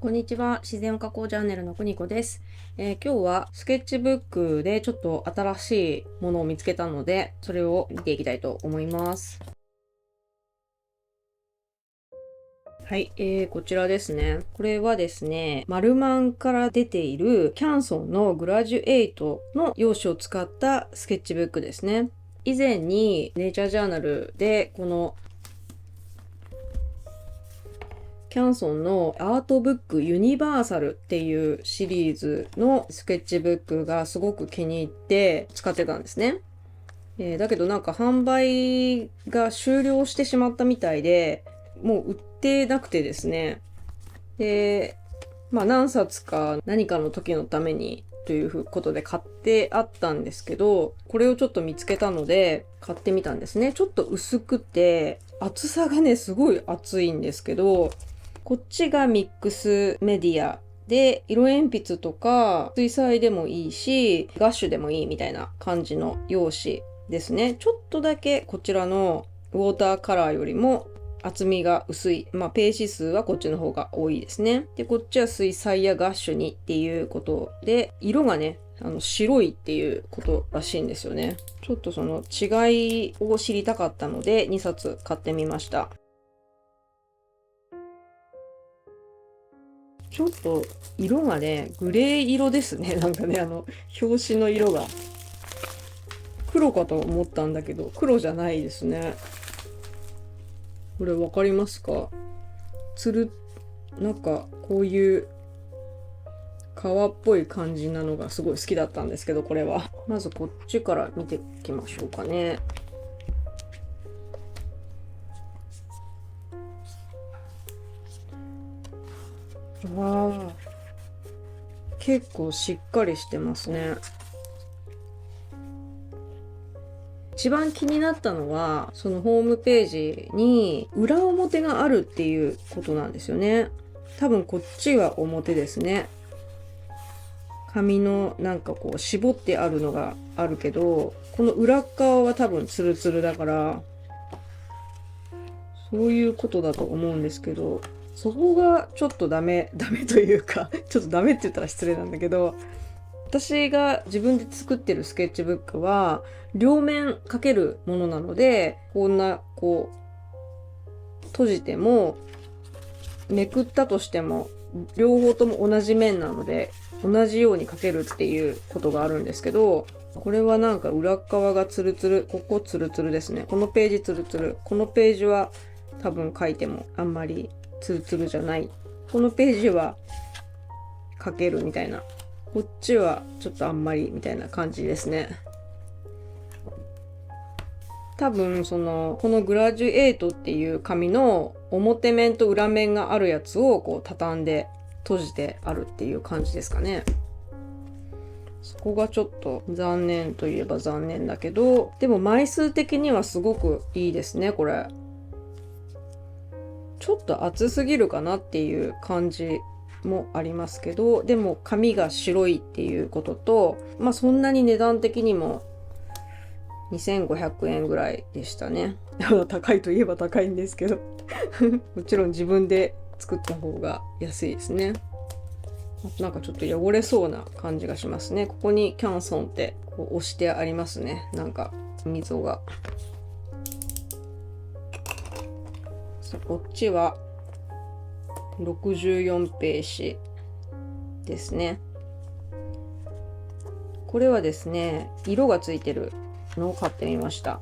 こんにちは。自然加工チャンネルのくにこです。今日はスケッチブックでちょっと新しいものを見つけたので、それを見ていきたいと思います。はい、こちらですね。これはですね、マルマンから出ているキャンソンのグラジュエイトの用紙を使ったスケッチブックですね。以前にネイチャージャーナルでこのキャンソンのアートブックユニバーサルっていうシリーズのスケッチブックがすごく気に入って使ってたんですね。だけどなんか販売が終了してしまったみたいで、もう売ってなくてですね。で、何冊か何かの時のためにということで買ってあったんですけど、これをちょっと見つけたので買ってみたんですね。ちょっと薄くて、厚さがね、すごい厚いんですけど、こっちがミックスメディアで、色鉛筆とか水彩でもいいし、ガッシュでもいいみたいな感じの用紙ですね。ちょっとだけこちらのウォーターカラーよりも厚みが薄い。ページ数はこっちの方が多いですね。で、こっちは水彩やガッシュにっていうことで、色がね、白いっていうことらしいんですよね。ちょっとその違いを知りたかったので2冊買ってみました。ちょっと色がね、グレー色ですね。なんかね、表紙の色が。黒かと思ったんだけど、黒じゃないですね。これわかりますか？なんかこういう革っぽい感じなのがすごい好きだったんですけど、これは。まずこっちから見ていきましょうかね。わあ、結構しっかりしてますね。一番気になったのは、そのホームページに裏表があるっていうことなんですよね。多分こっちは表ですね。紙のなんかこう絞ってあるのがあるけど、この裏側は多分ツルツルだから、そういうことだと思うんですけど、そこがちょっとダメというか、ちょっとダメって言ったら失礼なんだけど、私が自分で作ってるスケッチブックは両面書けるものなので、こんなこう閉じてもめくったとしても両方とも同じ面なので同じように書けるっていうことがあるんですけど、これはなんか裏側がツルツル、ここツルツルですね。このページツルツル、このページは多分書いてもあんまりツルツルじゃない。このページは書けるみたいな。こっちはちょっとあんまりみたいな感じですね。多分このグラジュエイトっていう紙の表面と裏面があるやつをこう畳んで閉じてあるっていう感じですかね。そこがちょっと残念といえば残念だけど、でも枚数的にはすごくいいですね、これ。ちょっと厚すぎるかなっていう感じもありますけど、でも紙が白いっていうことと、そんなに値段的にも2500円ぐらいでしたね。高いといえば高いんですけどもちろん自分で作った方が安いですね。なんかちょっと汚れそうな感じがしますね。ここにキャンソンってこう押してありますね。なんか溝が。こっちは64ページですね。これはですね、色がついてるのを買ってみました。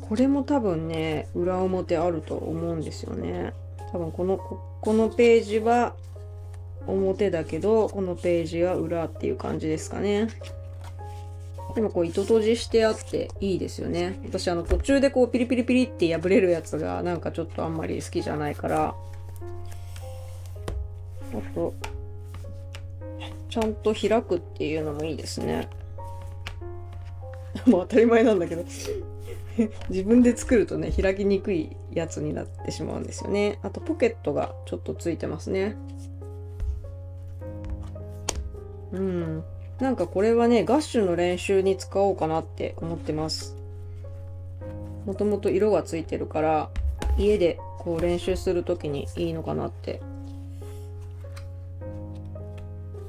これも多分ね、裏表あると思うんですよね。多分このページは表だけど、このページは裏っていう感じですかね。でもこう糸閉じしてあっていいですよね。私途中でこうピリピリピリって破れるやつがなんかちょっとあんまり好きじゃないから、あと、ちゃんと開くっていうのもいいですね。もう当たり前なんだけど自分で作るとね、開きにくいやつになってしまうんですよね。あとポケットがちょっとついてますね。なんかこれはね、ガッシュの練習に使おうかなって思ってます。もともと色がついてるから、家でこう練習するときにいいのかなって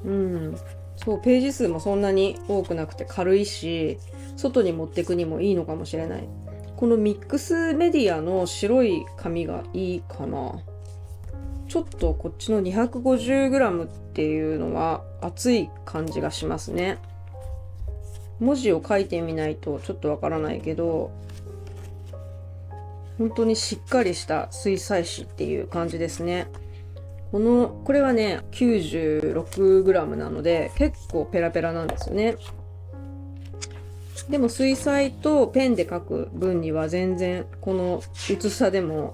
うん、そう、ページ数もそんなに多くなくて軽いし、外に持ってくにもいいのかもしれない。このミックスメディアの白い紙がいいかな。ちょっとこっちの 250g っていうのは厚い感じがしますね。文字を書いてみないとちょっとわからないけど、本当にしっかりした水彩紙っていう感じですね。これはね、96g なので結構ペラペラなんですよね。でも水彩とペンで書く分には全然この薄さでも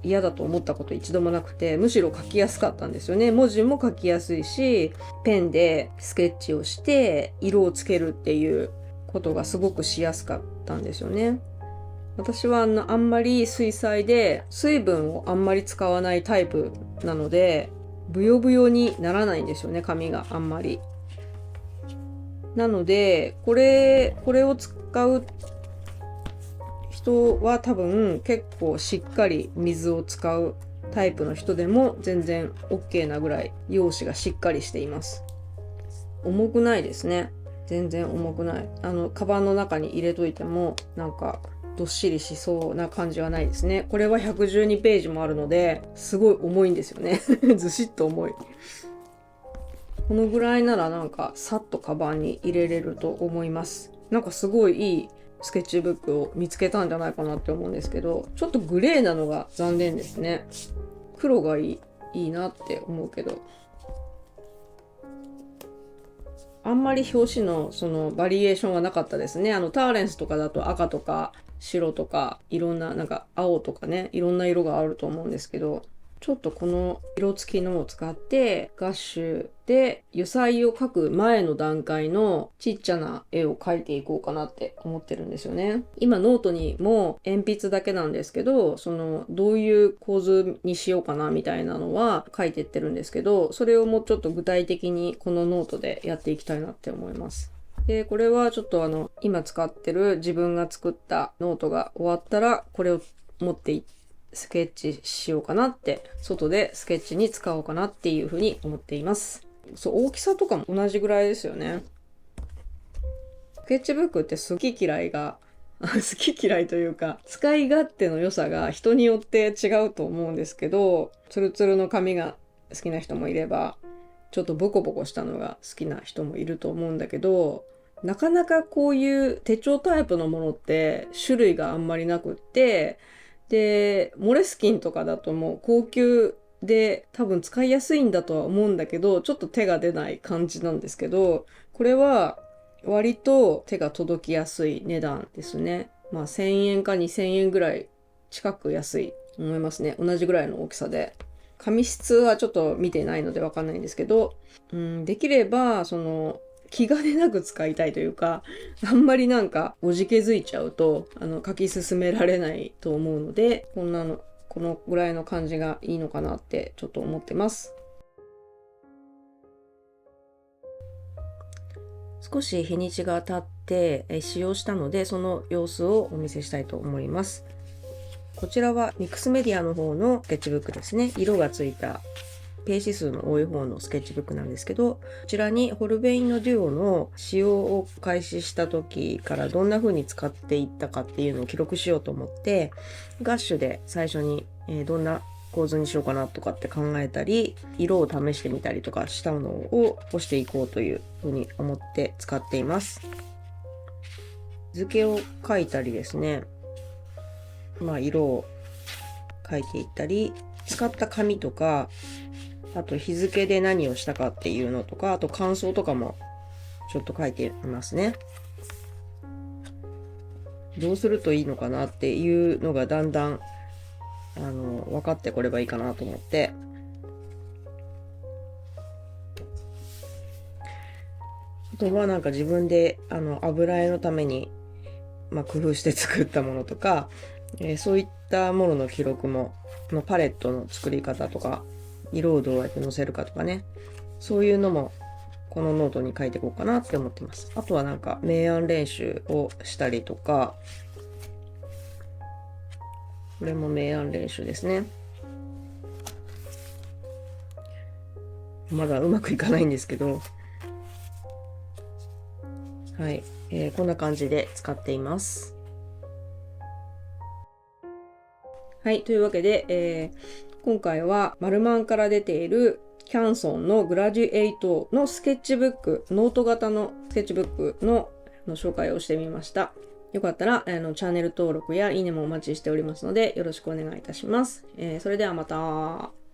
嫌だと思ったこと一度もなくて、むしろ書きやすかったんですよね。文字も書きやすいし、ペンでスケッチをして色をつけるっていうことがすごくしやすかったんですよね。私はあんまり水彩で水分をあんまり使わないタイプなので、ブヨブヨにならないんですよね、紙があんまり。なので、これを使う人は多分結構しっかり水を使うタイプの人でも全然 OK なぐらい用紙がしっかりしています。重くないですね。全然重くない。カバンの中に入れといてもなんかどっしりしそうな感じはないですね。これは112ページもあるのですごい重いんですよね。ずしっと重い。このぐらいならなんかさっとカバンに入れれると思います。なんかすごいいいスケッチブックを見つけたんじゃないかなって思うんですけど、ちょっとグレーなのが残念ですね。黒がいいなって思うけど。あんまり表紙のそのバリエーションはなかったですね。ターレンスとかだと赤とか白とかいろんな、なんか青とかね、いろんな色があると思うんですけど、ちょっとこの色付きのを使ってガッシュで油彩を描く前の段階のちっちゃな絵を描いていこうかなって思ってるんですよね。今ノートにも鉛筆だけなんですけど、どういう構図にしようかなみたいなのは書いてってるんですけど、それをもうちょっと具体的にこのノートでやっていきたいなって思います。で、これはちょっと今使ってる自分が作ったノートが終わったら、これを持っていってスケッチしようかなって、外でスケッチに使おうかなっていうふうに思っています。そう、大きさとかも同じぐらいですよね。スケッチブックって好き嫌いが好き嫌いというか、使い勝手の良さが人によって違うと思うんですけど、ツルツルの紙が好きな人もいれば、ちょっとボコボコしたのが好きな人もいると思うんだけど、なかなかこういう手帳タイプのものって種類があんまりなくって、で、モレスキンとかだともう高級で多分使いやすいんだとは思うんだけど、ちょっと手が出ない感じなんですけど、これは割と手が届きやすい値段ですね。まあ1000円か2000円ぐらい近く安い思いますね。同じぐらいの大きさで。紙質はちょっと見てないのでわかんないんですけど、できれば気兼ねなく使いたいというか、あんまりなんかおじけづいちゃうと書き進められないと思うので、このぐらいの感じがいいのかなってちょっと思ってます。少し日にちが経って使用したので、その様子をお見せしたいと思います。こちらはミックスメディアの方のスケッチブックですね。色がついたページ数の多い方のスケッチブックなんですけど、こちらにホルベインのデュオの使用を開始した時からどんな風に使っていったかっていうのを記録しようと思って、ガッシュで最初にどんな構図にしようかなとかって考えたり、色を試してみたりとかしたのを押していこうという風に思って使っています。日付を書いたりですね、色を書いていったり、使った紙とか、あと日付で何をしたかっていうのとか、あと感想とかもちょっと書いていますね。どうするといいのかなっていうのがだんだん分かってこればいいかなと思って。あとはなんか自分で油絵のために工夫して作ったものとか、そういったものの記録も、パレットの作り方とか、色をどうやって載せるかとかね、そういうのもこのノートに書いていこうかなって思ってます。あとはなんか明暗練習をしたりとか、これも明暗練習ですね。まだうまくいかないんですけど、はい、こんな感じで使っています。はい、というわけで、今回はマルマンから出ているキャンソンのグラデュエイトのスケッチブック、ノート型のスケッチブックの紹介をしてみました。よかったらチャンネル登録やいいねもお待ちしておりますのでよろしくお願いいたします。それではまた。